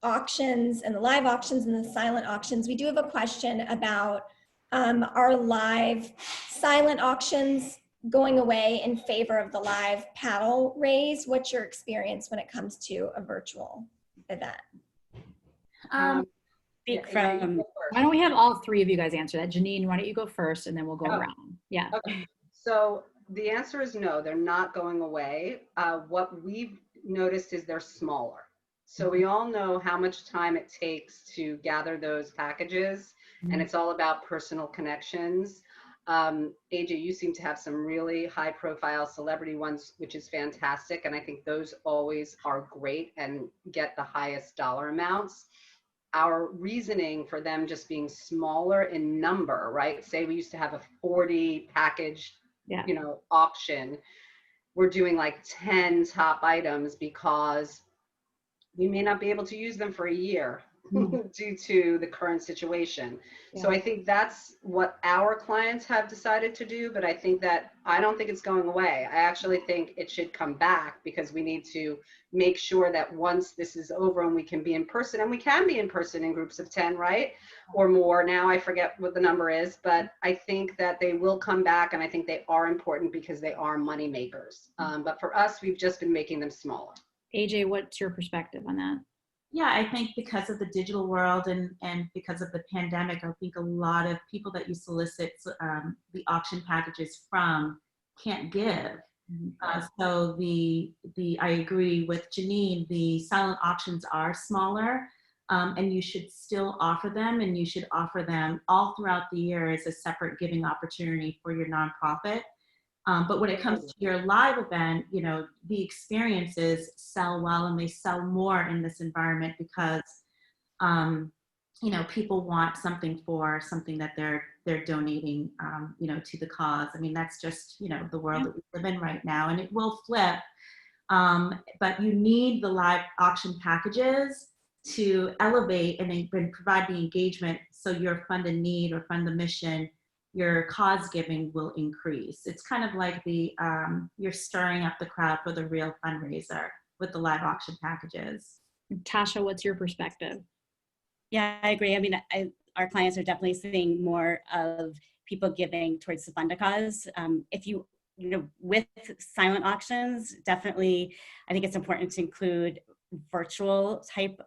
auctions and the live auctions and the silent auctions, we do have a question about our live silent auctions going away in favor of the live paddle raise. What's your experience when it comes to a virtual event? Why don't we have all three of you guys answer that? Janeen, why don't you go first, and then we'll go around. Yeah. Okay. So the answer is no, they're not going away. What we've noticed is they're smaller. So we all know how much time it takes to gather those packages, and it's all about personal connections. AJ, you seem to have some really high profile celebrity ones, which is fantastic. And I think those always are great and get the highest dollar amounts. Our reasoning for them just being smaller in number, right? Say we used to have a 40 package, auction. We're doing like 10 top items because we may not be able to use them for a year due to the current situation. So I think that's what our clients have decided to do, but I don't think it's going away. I actually think it should come back, because we need to make sure that once this is over and we can be in person, and we can be in person in groups of 10, right? Or more. Now I forget what the number is, but I think that they will come back, and I think they are important because they are money makers. But for us, we've just been making them smaller. AJ, what's your perspective on that? Yeah, I think because of the digital world and because of the pandemic, I think a lot of people that you solicit the auction packages from can't give. So I agree with Janeen, the silent auctions are smaller, and you should still offer them, and you should offer them all throughout the year as a separate giving opportunity for your nonprofit. But when it comes to your live event, the experiences sell well, and they sell more in this environment because, people want something for something that they're donating, to the cause. I mean, that's just, the world that we live in right now, and it will flip. But you need the live auction packages to elevate and provide the engagement, so your fund a need or fund the mission, your cause giving will increase. It's kind of like you're stirring up the crowd for the real fundraiser with the live auction packages. Tasha, what's your perspective? Yeah, I agree. I mean, our clients are definitely seeing more of people giving towards the fund a cause. If you know, with silent auctions, definitely, I think it's important to include virtual type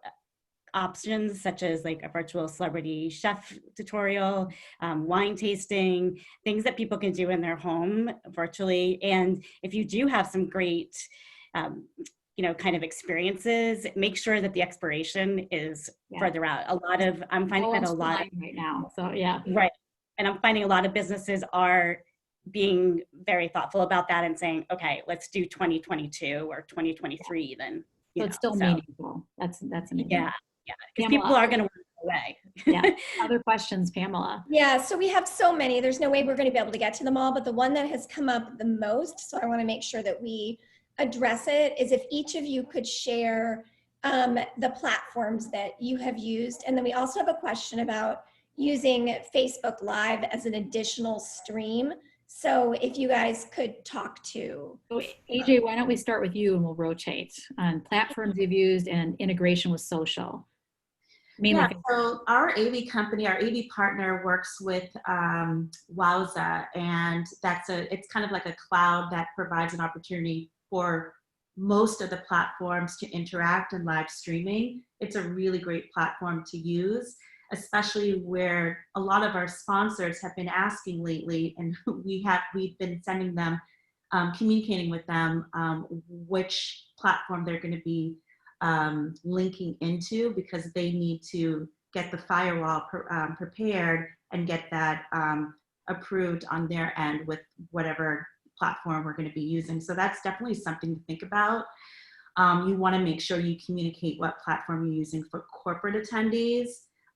options, such as like a virtual celebrity chef tutorial, wine tasting, things that people can do in their home virtually. And if you do have some great, kind of experiences, make sure that the expiration is further out. I'm finding that a lot right now. So yeah. Right. And I'm finding a lot of businesses are being very thoughtful about that and saying, okay, let's do 2022 or 2023 even. So it's still meaningful. That's amazing. Yeah. Because people are going to work away. Yeah. Other questions, Pamela? Yeah, so we have so many. There's no way we're going to be able to get to them all, but the one that has come up the most, so I want to make sure that we address it, is if each of you could share the platforms that you have used. And then we also have a question about using Facebook Live as an additional stream. So if you guys could talk to. So AJ, why don't we start with you and we'll rotate on platforms you've used and integration with social. So our AV company, our AV partner works with Wowza, and it's kind of like a cloud that provides an opportunity for most of the platforms to interact and live streaming. It's a really great platform to use, especially where a lot of our sponsors have been asking lately, and we've been sending them, communicating with them which platform they're going to be linking into, because they need to get the firewall prepared and get that approved on their end with whatever platform we're going to be using. So that's definitely something to think about. You want to make sure you communicate what platform you're using for corporate attendees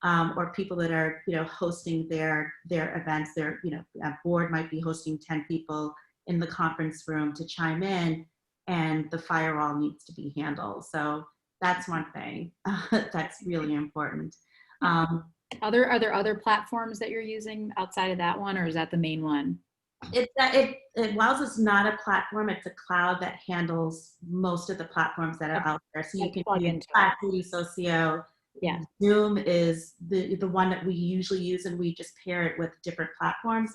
or people that are, hosting their events. A board might be hosting 10 people in the conference room to chime in, and the firewall needs to be handled. So that's one thing that's really important. Are there other platforms that you're using outside of that one, or is that the main one? Wowza's not a platform. It's a cloud that handles most of the platforms that are out there. So you can plug use into Slack, Socio. Yeah. Zoom is the one that we usually use, and we just pair it with different platforms.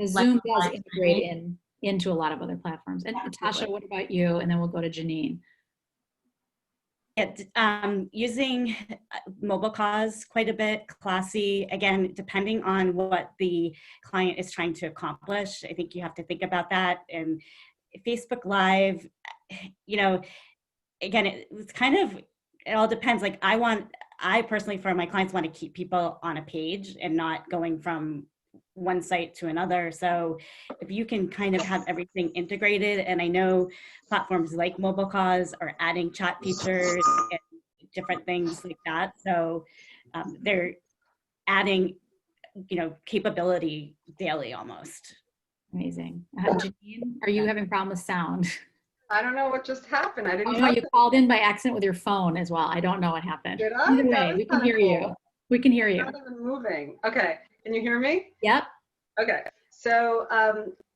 Zoom does integrate into a lot of other platforms. And Tasha, what about you? And then we'll go to Janeen. Using mobile calls quite a bit, Classy, again, depending on what the client is trying to accomplish. I think you have to think about that. And Facebook Live, again, it's kind of, it all depends. Like I personally, for my clients, want to keep people on a page and not going from one site to another. So if you can kind of have everything integrated, and I know platforms like mobile calls are adding chat features and different things like that. So they're adding, capability daily almost. Amazing. Janeen, are you having problems with sound? I don't know what just happened. I didn't know you called in by accident with your phone as well. I don't know what happened. Did I? Either way, we can hear you. We can hear you. Not even moving. Okay. Can you hear me? Yep. Okay. So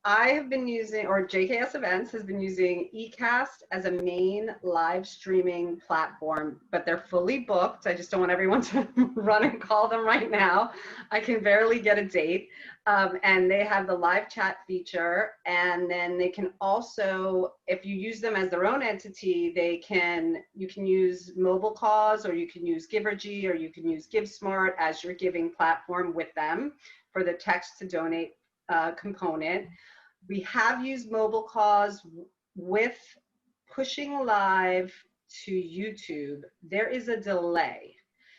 I have been using, or JKS Events has been using eCast as a main live streaming platform, but they're fully booked. I just don't want everyone to run and call them right now. I can barely get a date. And they have the live chat feature. And then they can also, if you use them as their own entity, you can use mobile calls, or you can use Givergy, or you can use GiveSmart as your giving platform with them for the text to donate component. We have used mobile calls with pushing live to YouTube. There is a delay.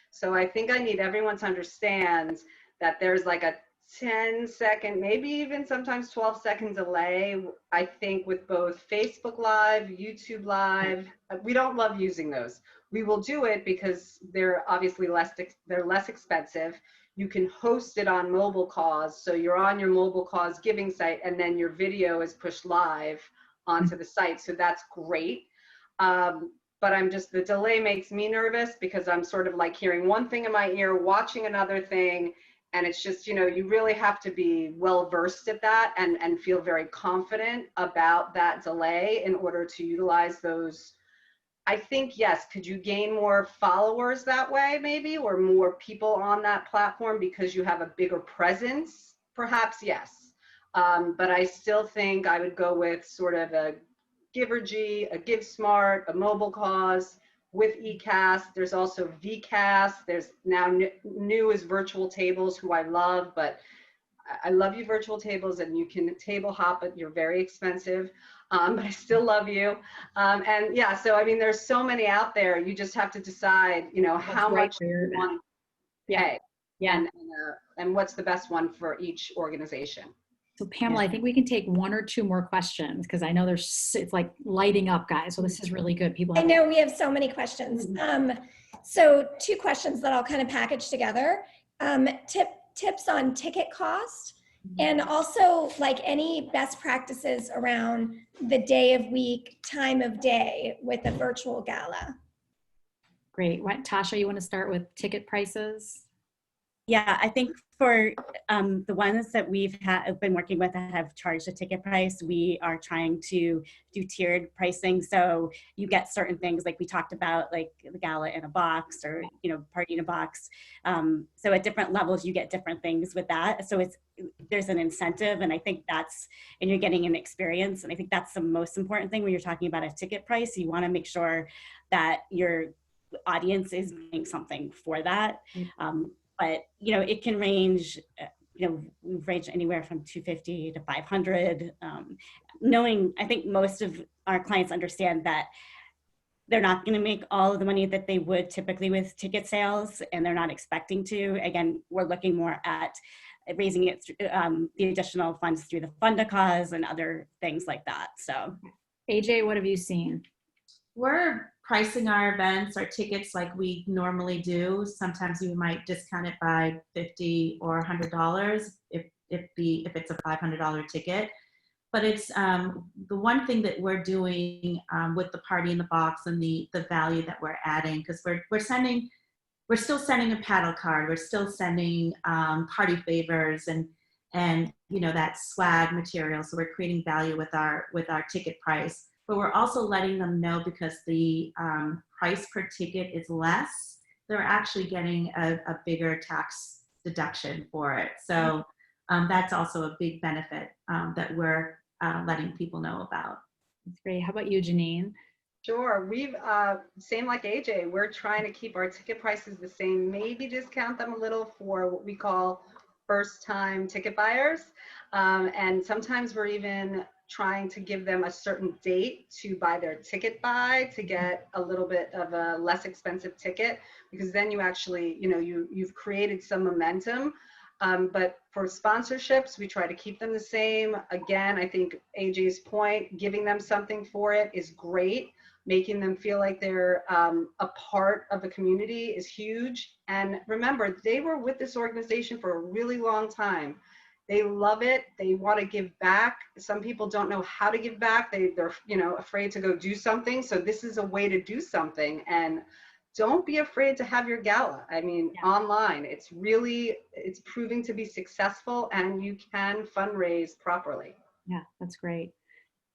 So I think I need everyone to understand that there's like a 10-second, maybe even sometimes 12-second delay, I think, with both Facebook Live, YouTube Live. We don't love using those. We will do it because they're obviously less expensive. You can host it on mobile calls. So you're on your mobile calls giving site, and then your video is pushed live onto the site. So that's great. But the delay makes me nervous, because I'm sort of like hearing one thing in my ear, watching another thing. And it's just, you really have to be well versed at that and feel very confident about that delay in order to utilize those I think, yes, could you gain more followers that way maybe, or more people on that platform because you have a bigger presence? Perhaps, yes. But I still think I would go with sort of a Givergy, a GiveSmart, a Mobile Cause with eCast. There's also VCast. There's now new is Virtual Tables, who I love, but I love you, Virtual Tables, and you can table hop, but you're very expensive. But I still love you. And yeah, so I mean, there's so many out there. You just have to decide, you know, how much you want to pay, and what's the best one for each organization. So Pamela, I think we can take one or two more questions because I know it's like lighting up, guys. So this is really good. People I know we have so many questions. So 2 questions that I'll kind of package together. Tips on ticket cost, and also like any best practices around the day of week, time of day with a virtual gala. Great. What, Tasha, you want to start with ticket prices? Yeah, I think for the ones that we've been working with that have charged a ticket price, we are trying to do tiered pricing. So you get certain things like we talked about, like the gala in a box or, you know, party in a box. So at different levels, you get different things with that. So there's an incentive, and I think and you're getting an experience. And I think that's the most important thing when you're talking about a ticket price. You want to make sure that your audience is getting something for that. But, you know, it can range, you know, we've ranged anywhere from $250 to $500. I think most of our clients understand that they're not going to make all of the money that they would typically with ticket sales, and they're not expecting to. Again, we're looking more at raising it, the additional funds through the Fund a Cause and other things like that. So, AJ, what have you seen? We're pricing our events, our tickets like we normally do. Sometimes we might discount it by $50 or $100 if it's a $500 ticket. But it's the one thing that we're doing with the party in the box and the value that we're adding, because we're still sending a paddle card, we're still sending party favors and you know, that swag material. So we're creating value with our ticket price. But we're also letting them know, because the price per ticket is less, they're actually getting a bigger tax deduction for it. So that's also a big benefit that we're letting people know about. That's great. How about you, Janeen? Sure. We've, same like AJ, we're trying to keep our ticket prices the same, maybe discount them a little for what we call first-time ticket buyers. And sometimes we're even trying to give them a certain date to buy their ticket by, to get a little bit of a less expensive ticket, because then you actually, you know, you've created some momentum. But for sponsorships, we try to keep them the same. Again, I think AJ's point, giving them something for it is great. Making them feel like they're a part of the community is huge. And remember, they were with this organization for a really long time. They love it. They want to give back. Some people don't know how to give back. They're you know, afraid to go do something. So this is a way to do something. And don't be afraid to have your gala. I mean, online, it's proving to be successful, and you can fundraise properly. Yeah, that's great.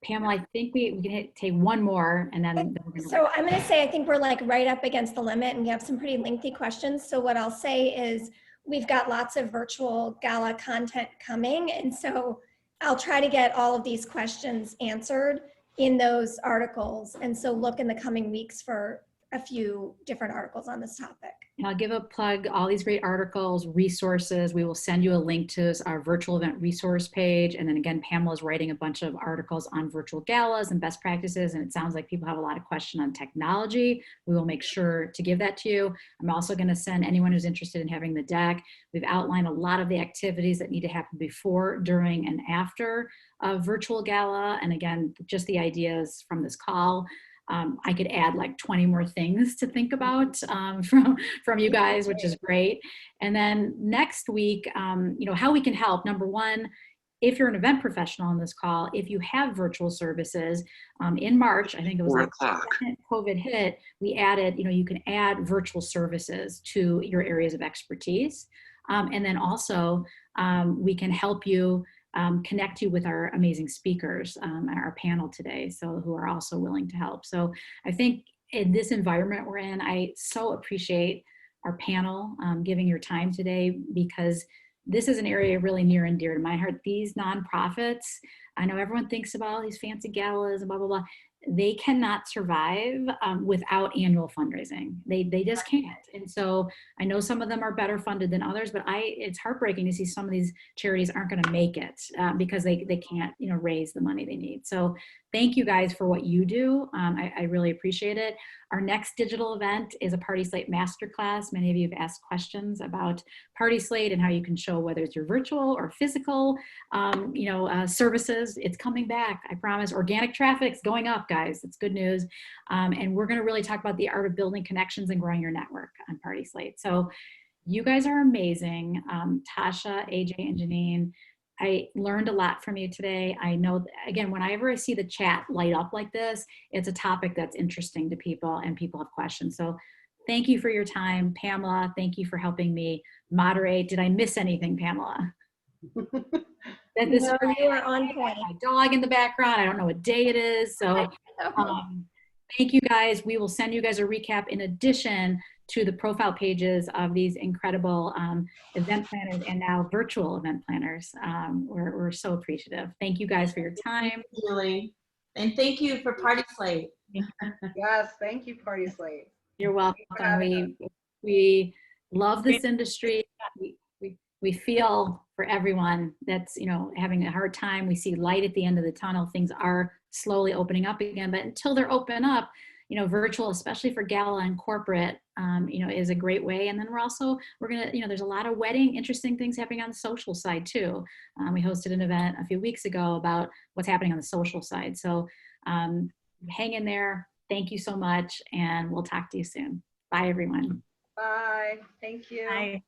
Pamela, I think we can take one more, and then so I'm going to say I think we're like right up against the limit, and we have some pretty lengthy questions. So what I'll say is we've got lots of virtual gala content coming, and so I'll try to get all of these questions answered in those articles. And so look in the coming weeks for a few different articles on this topic. And I'll give a plug, all these great articles, resources. We will send you a link to our virtual event resource page. And then again, Pamela's writing a bunch of articles on virtual galas and best practices. And it sounds like people have a lot of questions on technology. We will make sure to give that to you. I'm also going to send anyone who's interested in having the deck. We've outlined a lot of the activities that need to happen before, during, and after a virtual gala. And again, just the ideas from this call. I could add like 20 more things to think about from you guys, which is great. And then next week, you know, how we can help. Number one, if you're an event professional on this call, if you have virtual services, in March, I think it was like COVID hit, we added, you know, you can add virtual services to your areas of expertise. And then also we can help you connect you with our amazing speakers on our panel today, so who are also willing to help. So I think in this environment we're in, I so appreciate our panel giving your time today, because this is an area really near and dear to my heart. These nonprofits, I know everyone thinks about all these fancy galas and blah, blah, blah. They cannot survive without annual fundraising. They just can't. And so I know some of them are better funded than others, but it's heartbreaking to see some of these charities aren't going to make it because they can't, raise the money they need. So thank you guys for what you do. I really appreciate it. Our next digital event is a PartySlate Masterclass. Many of you have asked questions about PartySlate and how you can show whether it's your virtual or physical, services. It's coming back, I promise. Organic traffic's going up, guys. It's good news. And we're going to really talk about the art of building connections and growing your network on PartySlate. So you guys are amazing. Tasha, AJ, and Janeen, I learned a lot from you today. I know, again, whenever I see the chat light up like this, it's a topic that's interesting to people and people have questions. So thank you for your time. Pamela, thank you for helping me moderate. Did I miss anything, Pamela? No, you are on point. My dog in the background. I don't know what day it is. So thank you guys. We will send you guys a recap in addition to the profile pages of these incredible event planners and now virtual event planners. We're so appreciative. Thank you guys for your time. Thank you, Julie. And thank you for PartySlate. Yes, thank you, PartySlate. You're welcome. We love this industry. We feel for everyone that's having a hard time. We see light at the end of the tunnel. Things are slowly opening up again, but until they're open up, virtual, especially for Gala and corporate, is a great way. And then we're gonna, there's a lot of interesting things happening on the social side too. We hosted an event a few weeks ago about what's happening on the social side. So hang in there. Thank you so much. And we'll talk to you soon. Bye, everyone. Bye. Thank you. Bye.